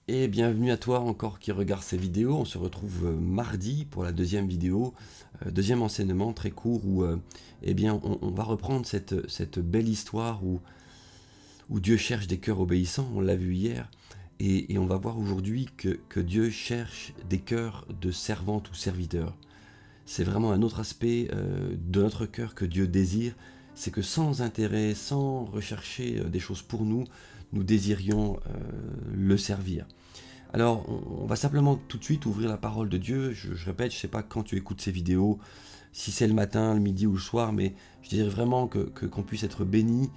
Et bienvenue à toi encore qui regarde ces vidéos. On se retrouve mardi pour la deuxième vidéo, deuxième enseignement très court où on va reprendre cette belle histoire où Dieu cherche des cœurs obéissants, on l'a vu hier, et on va voir aujourd'hui que Dieu cherche des cœurs de servantes ou serviteurs. C'est vraiment un autre aspect de notre cœur que Dieu désire, c'est que sans intérêt, sans rechercher des choses pour nous, nous désirions le servir. Alors, on va simplement tout de suite ouvrir la parole de Dieu. Je répète, je ne sais pas quand tu écoutes ces vidéos, si c'est le matin, le midi ou le soir, mais je dirais vraiment qu'on puisse être béni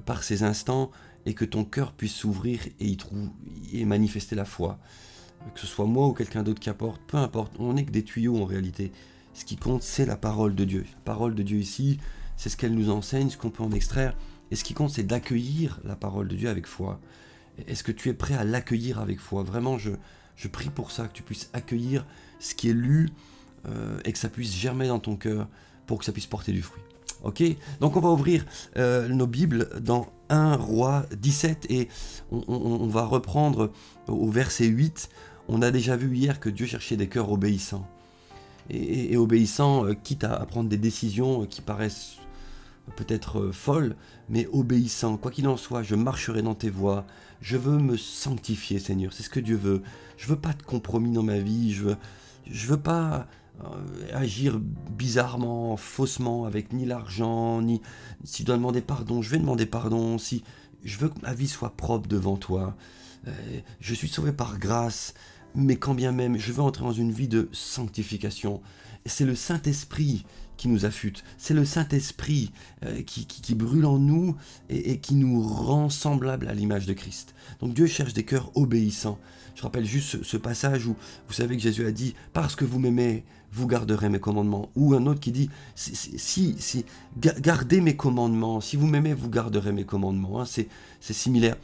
par ces instants et que ton cœur puisse s'ouvrir et manifester la foi. Que ce soit moi ou quelqu'un d'autre qui apporte, peu importe, on n'est que des tuyaux en réalité. Ce qui compte, c'est la parole de Dieu. La parole de Dieu ici, c'est ce qu'elle nous enseigne, ce qu'on peut en extraire. Et ce qui compte, c'est d'accueillir la parole de Dieu avec foi. Est-ce que tu es prêt à l'accueillir avec foi? Vraiment, je prie pour ça, que tu puisses accueillir ce qui est lu et que ça puisse germer dans ton cœur pour que ça puisse porter du fruit. Ok? Donc on va ouvrir nos Bibles dans 1 Roi 17 et on va reprendre au verset 8. On a déjà vu hier que Dieu cherchait des cœurs obéissants. Et obéissants, quitte à prendre des décisions qui paraissent peut-être folle, mais obéissant. Quoi qu'il en soit, je marcherai dans tes voies. Je veux me sanctifier, Seigneur. C'est ce que Dieu veut. Je veux pas de compromis dans ma vie. Je veux pas agir bizarrement, faussement, avec ni l'argent, ni si je dois demander pardon, je vais demander pardon. Si je veux que ma vie soit propre devant toi. Je suis sauvé par grâce, mais quand bien même, je veux entrer dans une vie de sanctification. Et c'est le Saint-Esprit qui nous affûte. C'est le Saint-Esprit qui brûle en nous et qui nous rend semblables à l'image de Christ. Donc Dieu cherche des cœurs obéissants. Je rappelle juste ce passage où vous savez que Jésus a dit « Parce que vous m'aimez, vous garderez mes commandements ». Ou un autre qui dit si gardez mes commandements, si vous m'aimez, vous garderez mes commandements. Hein, c'est similaire.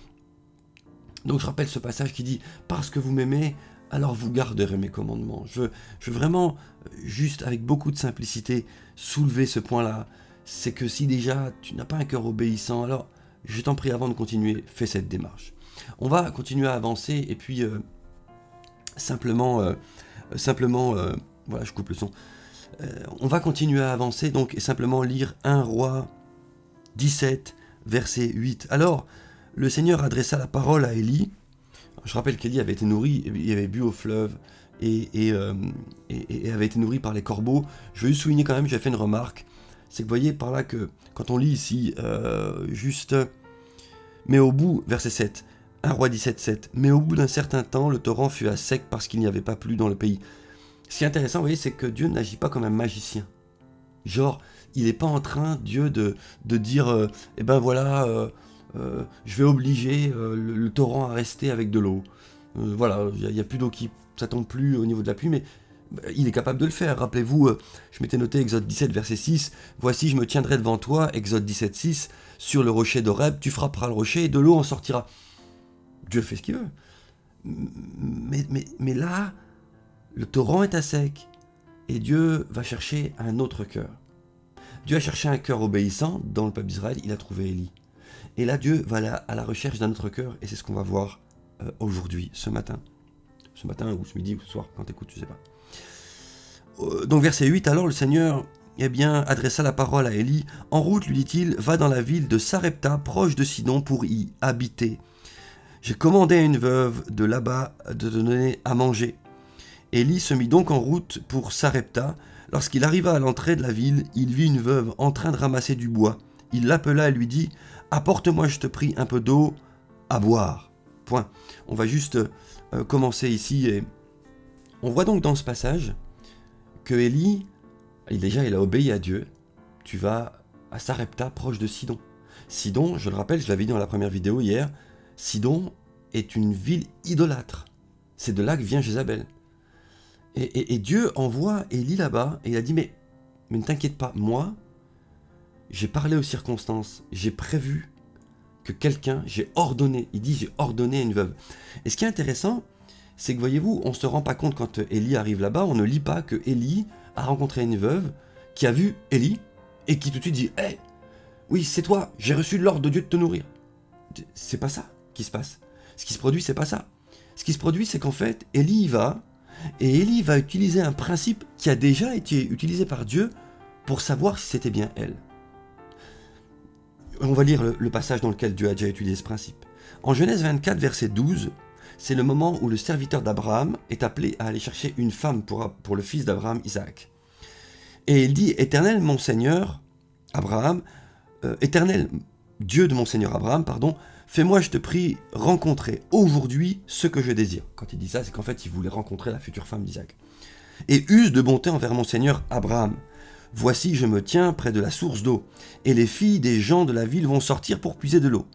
Donc je rappelle ce passage qui dit « Parce que vous m'aimez, alors vous garderez mes commandements ». Je veux vraiment, juste avec beaucoup de simplicité, soulever ce point-là. C'est que si déjà tu n'as pas un cœur obéissant, alors je t'en prie avant de continuer, fais cette démarche. On va continuer à avancer et puis simplement, voilà, je coupe le son. On va continuer à avancer donc et simplement lire 1 Roi 17, verset 8. Alors, le Seigneur adressa la parole à Élie. Je rappelle qu'Élie avait été nourri, il avait bu au fleuve et avait été nourri par les corbeaux. Je veux juste souligner quand même, j'ai fait une remarque, c'est que vous voyez par là que quand on lit ici, mais au bout, verset 7, 1 Roi 17, 7, mais au bout d'un certain temps, le torrent fut à sec parce qu'il n'y avait pas plu dans le pays. Ce qui est intéressant, vous voyez, c'est que Dieu n'agit pas comme un magicien. Genre, il n'est pas en train, Dieu, de dire, eh ben voilà, je vais obliger le torrent à rester avec de l'eau. Voilà, il n'y a plus d'eau ça tombe plus au niveau de la pluie, mais il est capable de le faire. Rappelez-vous, je m'étais noté Exode 17, verset 6, voici, je me tiendrai devant toi, Exode 17, 6, sur le rocher d'Horeb, tu frapperas le rocher et de l'eau en sortira. Dieu fait ce qu'il veut. Mais là, le torrent est à sec et Dieu va chercher un autre cœur. Dieu a cherché un cœur obéissant dans le peuple d'Israël, il a trouvé Élie. Et là, Dieu va à la recherche d'un autre cœur, et c'est ce qu'on va voir aujourd'hui, ce matin. Ce matin, ou ce midi, ou ce soir, quand t'écoutes, je sais pas. Donc verset 8, alors le Seigneur adressa la parole à Élie. En route, lui dit-il, va dans la ville de Sarepta, proche de Sidon, pour y habiter. J'ai commandé à une veuve de là-bas de te donner à manger. Élie se mit donc en route pour Sarepta. Lorsqu'il arriva à l'entrée de la ville, il vit une veuve en train de ramasser du bois. Il l'appela et lui dit « Apporte-moi, je te prie, un peu d'eau à boire. » Point. On va juste commencer ici. Et on voit donc dans ce passage que Élie, il a obéi à Dieu. Tu vas à Sarepta, proche de Sidon. Sidon, je le rappelle, je l'avais dit dans la première vidéo hier, Sidon est une ville idolâtre. C'est de là que vient Jézabel. Et Dieu envoie Élie là-bas et il a dit mais ne t'inquiète pas, moi, j'ai parlé aux circonstances, j'ai prévu que j'ai ordonné à une veuve. Et ce qui est intéressant, c'est que voyez-vous, on ne se rend pas compte quand Élie arrive là-bas, on ne lit pas que Élie a rencontré une veuve qui a vu Élie et qui tout de suite dit « Hey, oui, c'est toi, j'ai reçu l'ordre de Dieu de te nourrir. » C'est pas ça qui se passe. Ce qui se produit, c'est pas ça. ce qui se produit, c'est qu'en fait, Élie y va, et Élie va utiliser un principe qui a déjà été utilisé par Dieu pour savoir si c'était bien elle. On va lire le passage dans lequel Dieu a déjà utilisé ce principe. En Genèse 24, verset 12, c'est le moment où le serviteur d'Abraham est appelé à aller chercher une femme pour le fils d'Abraham, Isaac. Et il dit, Éternel, mon Seigneur, Abraham, Éternel, Dieu de mon Seigneur Abraham, pardon, fais-moi, je te prie, rencontrer aujourd'hui ce que je désire. Quand il dit ça, c'est qu'en fait, il voulait rencontrer la future femme d'Isaac. Et use de bonté envers mon Seigneur Abraham. Voici, je me tiens près de la source d'eau, et les filles des gens de la ville vont sortir pour puiser de l'eau.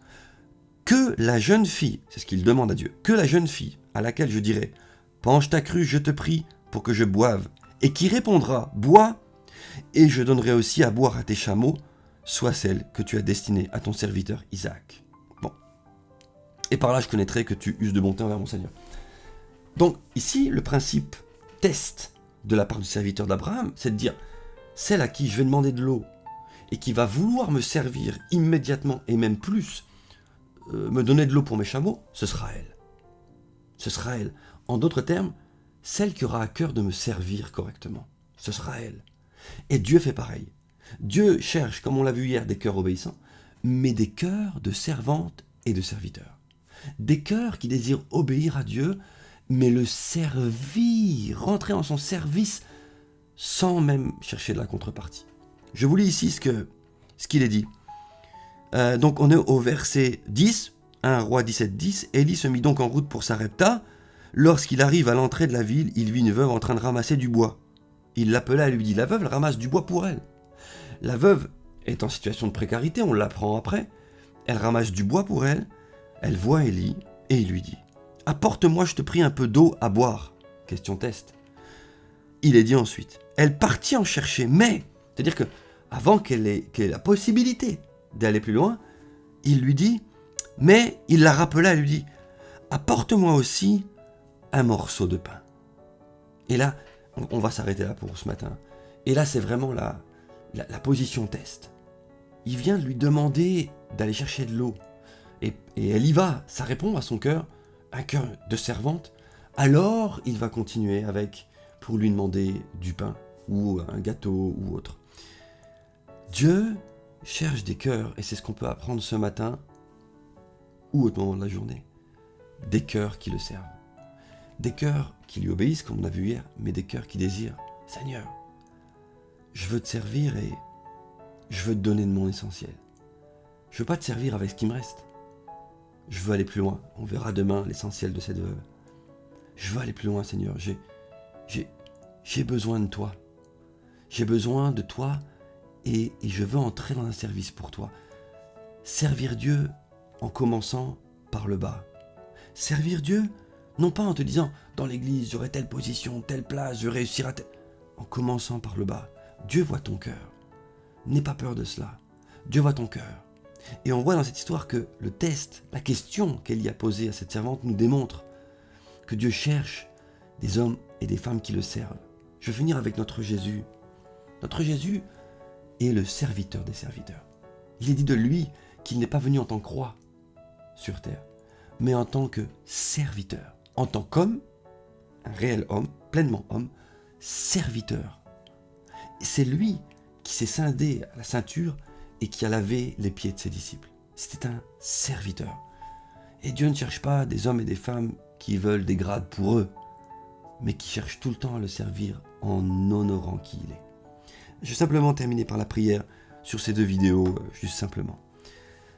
Que la jeune fille, c'est ce qu'il demande à Dieu, que la jeune fille, à laquelle je dirai, penche ta cruche, je te prie, pour que je boive, et qui répondra, bois, et je donnerai aussi à boire à tes chameaux, soit celle que tu as destinée à ton serviteur Isaac. Bon. Et par là, je connaîtrai que tu uses de bonté envers mon Seigneur. Donc, ici, le principe test de la part du serviteur d'Abraham, c'est de dire, celle à qui je vais demander de l'eau, et qui va vouloir me servir immédiatement, et même plus, me donner de l'eau pour mes chameaux, ce sera elle. Ce sera elle. En d'autres termes, celle qui aura à cœur de me servir correctement, ce sera elle. Et Dieu fait pareil. Dieu cherche, comme on l'a vu hier, des cœurs obéissants, mais des cœurs de servantes et de serviteurs. Des cœurs qui désirent obéir à Dieu, mais le servir, rentrer en son service, sans même chercher de la contrepartie. Je vous lis ici ce qu'il est dit. Donc on est au verset 10, 1 Roi 17, 10. Élie se mit donc en route pour Sarepta. Lorsqu'il arrive à l'entrée de la ville, il vit une veuve en train de ramasser du bois. Il l'appela et lui dit, la veuve elle ramasse du bois pour elle. La veuve est en situation de précarité, on l'apprend après. Elle ramasse du bois pour elle. Elle voit Élie et il lui dit, apporte-moi, je te prie, un peu d'eau à boire. Question test. Il est dit ensuite, elle partit en chercher, mais, c'est-à-dire que avant qu'elle ait la possibilité d'aller plus loin, il lui dit, mais il la rappela et lui dit, apporte-moi aussi un morceau de pain. Et là, on va s'arrêter là pour ce matin. Et là, c'est vraiment la position test. Il vient de lui demander d'aller chercher de l'eau. Et elle y va, ça répond à son cœur, un cœur de servante. Alors, il va continuer pour lui demander du pain, ou un gâteau, ou autre. Dieu cherche des cœurs, et c'est ce qu'on peut apprendre ce matin, ou au moment de la journée. Des cœurs qui le servent. Des cœurs qui lui obéissent, comme on a vu hier, mais des cœurs qui désirent, Seigneur, je veux te servir et je veux te donner de mon essentiel. Je veux pas te servir avec ce qui me reste. Je veux aller plus loin. On verra demain l'essentiel de cette veuve. Je veux aller plus loin, Seigneur. J'ai besoin de toi. J'ai besoin de toi et je veux entrer dans un service pour toi. Servir Dieu en commençant par le bas. Servir Dieu, non pas en te disant, dans l'église, j'aurai telle position, telle place, je réussirai en commençant par le bas. Dieu voit ton cœur. N'aie pas peur de cela. Dieu voit ton cœur. Et on voit dans cette histoire que le test, la question qu'elle y a posée à cette servante nous démontre que Dieu cherche des hommes et des femmes qui le servent. Je vais finir avec notre Jésus. Notre Jésus est le serviteur des serviteurs. Il est dit de lui qu'il n'est pas venu en tant que roi sur terre, mais en tant que serviteur, en tant qu'homme, un réel homme, pleinement homme, serviteur. Et c'est lui qui s'est scindé à la ceinture et qui a lavé les pieds de ses disciples. C'était un serviteur. Et Dieu ne cherche pas des hommes et des femmes qui veulent des grades pour eux, mais qui cherchent tout le temps à le servir en honorant qui il est. Je vais simplement terminer par la prière sur ces deux vidéos, juste simplement.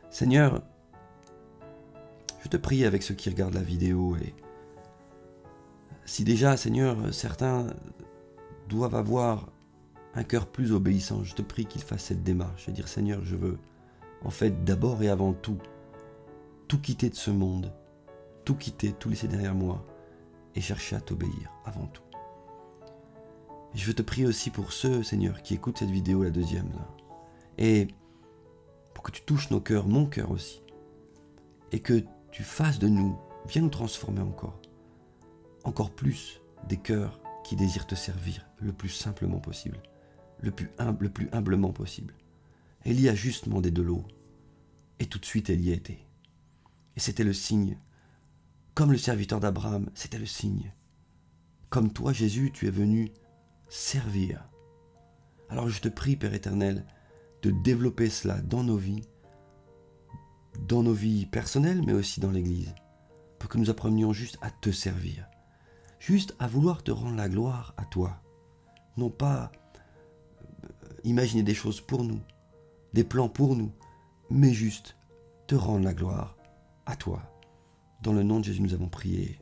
Seigneur, je te prie avec ceux qui regardent la vidéo, et si déjà, Seigneur, certains doivent avoir un cœur plus obéissant, je te prie qu'ils fassent cette démarche et dire, Seigneur, je veux, en fait, d'abord et avant tout quitter de ce monde, tout quitter, tout laisser derrière moi, et chercher à t'obéir avant tout. Et je veux te prier aussi pour ceux, Seigneur, qui écoutent cette vidéo, la deuxième, là, et pour que tu touches nos cœurs, mon cœur aussi, et que tu fasses de nous, viens nous transformer encore plus des cœurs qui désirent te servir le plus simplement possible, le plus humblement possible. Élie a juste demandé de l'eau, et tout de suite elle y a été. Et c'était le signe Comme le serviteur d'Abraham, c'était le signe. Comme toi, Jésus, tu es venu servir. Alors je te prie, Père éternel, de développer cela dans nos vies personnelles, mais aussi dans l'Église, pour que nous apprenions juste à te servir, juste à vouloir te rendre la gloire à toi, non pas imaginer des choses pour nous, des plans pour nous, mais juste te rendre la gloire à toi. Dans le nom de Jésus, nous avons prié.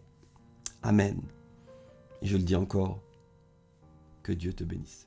Amen. Et je le dis encore, que Dieu te bénisse.